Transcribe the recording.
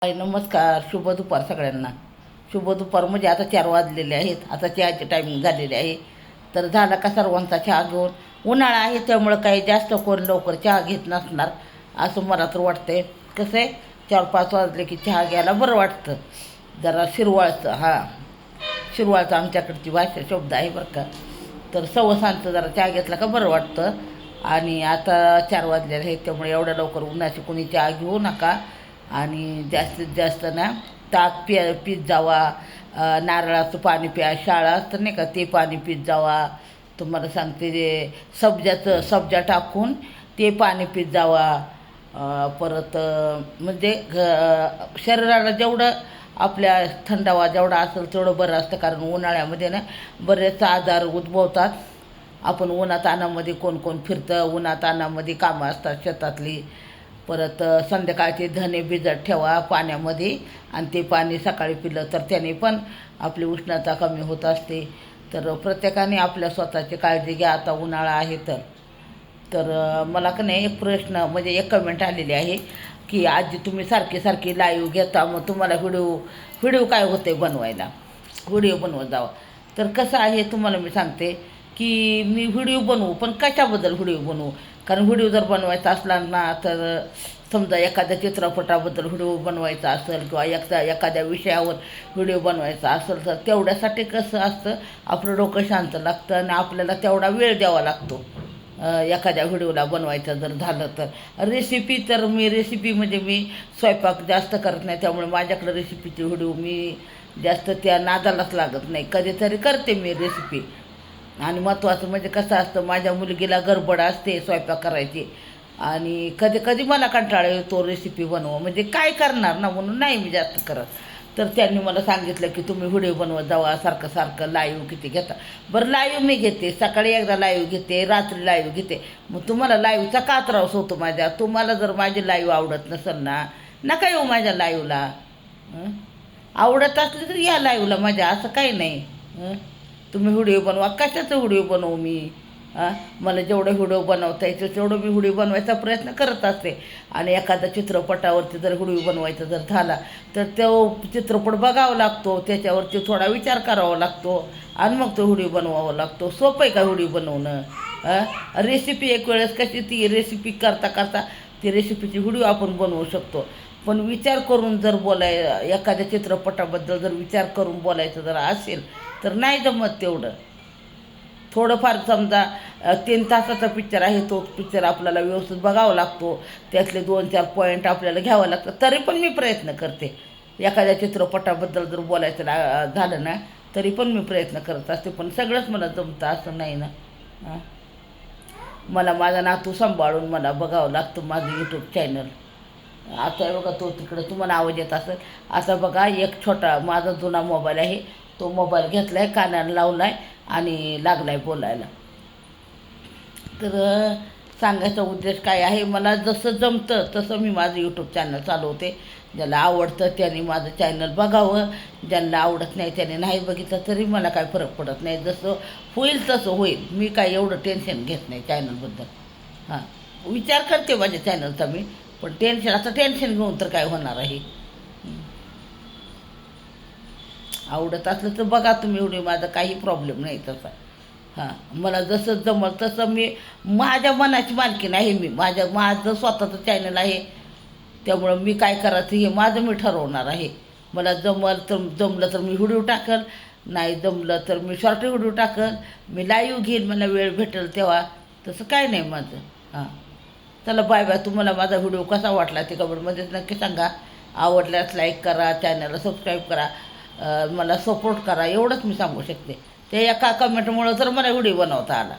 नमस्कार, शुभ दुपार सगळ्यांना. शुभ दुपार म्हणजे आता 4 वाजलेले आहेत. आता चहाचे टायमिंग झालेले आहे. तर झाला का सर्वांचा चहा घेऊन. उन्हाळा आहे त्यामुळं काही जास्त कोण लवकर चहा घेत नसणार असं मला तर वाटतंय. कसं आहे, 4-5 वाजले की चहा घ्यायला बरं वाटतं. जरा शिरवाळचं शिरवाळचं आमच्याकडची भाषा शब्द आहे बरं का. तर सवसांचं जरा चहा घेतला का बरं वाटतं. आणि आता 4 वाजलेले आहेत त्यामुळे एवढ्या लवकर उन्हाची कोणी चहा घेऊ नका. आणि जास्तीत जास्त ना ताक पीत जावा. नारळाचं पाणी प्या. शाळा असतं नाही का, ते पाणी पीत जावा. तुम्हाला सांगते ते सब्जा टाकून ते पाणी पीत जावा. परत म्हणजे शरीराला जेवढं आपल्या थंडावा जेवढा असेल तेवढं बरं असतं. कारण उन्हाळ्यामध्ये ना बरेच आजार उद्भवतात. आपण उन्हातानामध्ये कोण कोण फिरतं, उन्हातानामध्ये कामं असतात शेतातली. परत संध्याकाळचे धणे भिजत ठेवा पाण्यामध्ये आणि ते पाणी सकाळी पिलं तर त्याने पण आपली उष्णता कमी होत असते. तर प्रत्येकाने आपल्या स्वतःची काळजी घ्या. आता उन्हाळा आहे तर मला का नाही एक प्रश्न म्हणजे एक कमेंट आलेली आहे की आजी तुम्ही सारखी लाईव्ह घेता, मग तुम्हाला व्हिडिओ काय होते बनवायला, व्हिडिओ बनवत जावा. तर कसं आहे तुम्हाला मी सांगते की मी व्हिडिओ बनवू, पण कशाबद्दल व्हिडिओ बनवू. कारण व्हिडिओ जर बनवायचा असला ना तर समजा एखाद्या चित्रपटाबद्दल व्हिडिओ बनवायचा असेल किंवा एखाद्या विषयावर व्हिडिओ बनवायचा असेल तर तेवढ्यासाठी कसं असतं, आपलं डोकं शांत लागतं आणि आपल्याला तेवढा वेळ द्यावा लागतो. एखाद्या व्हिडिओला बनवायचं जर झालं तर रेसिपी म्हणजे मी स्वयंपाक जास्त करत नाही त्यामुळे माझ्याकडे रेसिपीचे व्हिडिओ मी जास्त त्या नादालाच लागत नाही. कधीतरी करते मी रेसिपी. आणि महत्त्वाचं म्हणजे कसं असतं, माझ्या मुलगीला गडबड असते स्वयंपाक करायची आणि कधी कधी मला कंटाळा येतो रेसिपी बनवा, म्हणजे काय करणार ना म्हणून नाही मी जास्त करत. तर त्यांनी मला सांगितलं की तुम्ही व्हिडिओ बनवत जावा, सारखं लाईव्ह किती घेता. बरं लाईव्ह मी घेते, सकाळी एकदा लाईव्ह घेते, रात्री लाईव्ह घेते. मग तुम्हाला लाईव्हचा का त्रास होतो माझ्या. तुम्हाला जर माझी लाईव्ह आवडत नसेल ना नका येऊ माझ्या लाईव्हला. आवडत असली तर या लाईव्हला माझ्या, असं काही नाही. तुम्ही व्हिडिओ बनवा. कशाचं व्हिडिओ बनवू मी. मला जेवढं व्हिडिओ बनवता येतं तेवढं मी व्हिडिओ बनवायचा प्रयत्न करत असते. आणि एखाद्या चित्रपटावरती जर व्हिडिओ बनवायचा जर झाला तर तो चित्रपट बघावा लागतो, त्याच्यावरती थोडा विचार करावा लागतो आणि मग तो व्हिडिओ बनवावा लागतो. सोपं आहे का व्हिडिओ बनवणं. रेसिपी एक वेळेस कशी ती रेसिपी करता ती रेसिपीची व्हिडिओ आपण बनवू शकतो. पण विचार करून जर एखाद्या चित्रपटाबद्दल जर विचार करून बोलायचं जर असेल तर नाही जमत तेवढं. थोडंफार समजा 3 तासाचा पिक्चर आहे, तो पिक्चर आपल्याला व्यवस्थित बघावा लागतो. त्यातले 2-4 पॉईंट आपल्याला घ्यावं लागतं. तरी पण मी प्रयत्न करते. एखाद्या चित्रपटाबद्दल जर बोलायचं झालं ना तरी पण मी प्रयत्न करत असते. पण सगळंच मला जमतं असं नाही ना. मला माझा नातू सांभाळून मला बघावं लागतं माझं यूट्यूब चॅनल. आता बघा तो तिकडं तुम्हाला आवाज येत असेल. आता बघा एक छोटा माझा जुना मोबाईल आहे, तो मोबाईल घेतला आहे, कानाला लावला आहे आणि लागला आहे बोलायला. तर सांगायचा उद्देश काय आहे, मला जसं जमतं तसं मी माझं यूट्यूब चॅनल चालवते. ज्याला आवडतं त्याने माझं चॅनल बघावं, ज्यांना आवडत नाही त्याने नाही बघितलं तरी मला काय फरक पडत नाही. जसं होईल तसं होईल. मी काय एवढं टेन्शन घेत नाही चॅनलबद्दल. विचार करते माझ्या चॅनलचा मी, पण टेन्शन घेऊन तर काय होणार आहे. आवडत असलं तर बघा तुम्ही व्हिडिओ, माझा काही प्रॉब्लेम नाही तसा. मला जसं जमल तसं मी माझ्या मनाची मालकीण आहे. माझं स्वतःचं चॅनल आहे त्यामुळं मी काय करायचं हे माझं मी ठरवणार आहे. मला जमलं तर मी व्हिडिओ टाकल, नाही जमलं तर मी शॉर्ट व्हिडिओ टाकल, मी लाईव्ह घेईन मला वेळ भेटेल तेव्हा. तसं काय नाही माझं. चला बाय बाय. तुम्हाला माझा व्हिडिओ कसा वाटला ते कमेंटमध्ये नक्की सांगा. आवडल्यास लाईक करा, चॅनलला सबस्क्राईब करा, मला सपोर्ट करा, एवढंच मी सांगू शकते. ते एका कमेंटमुळं तर मला व्हिडिओ बनवता आला.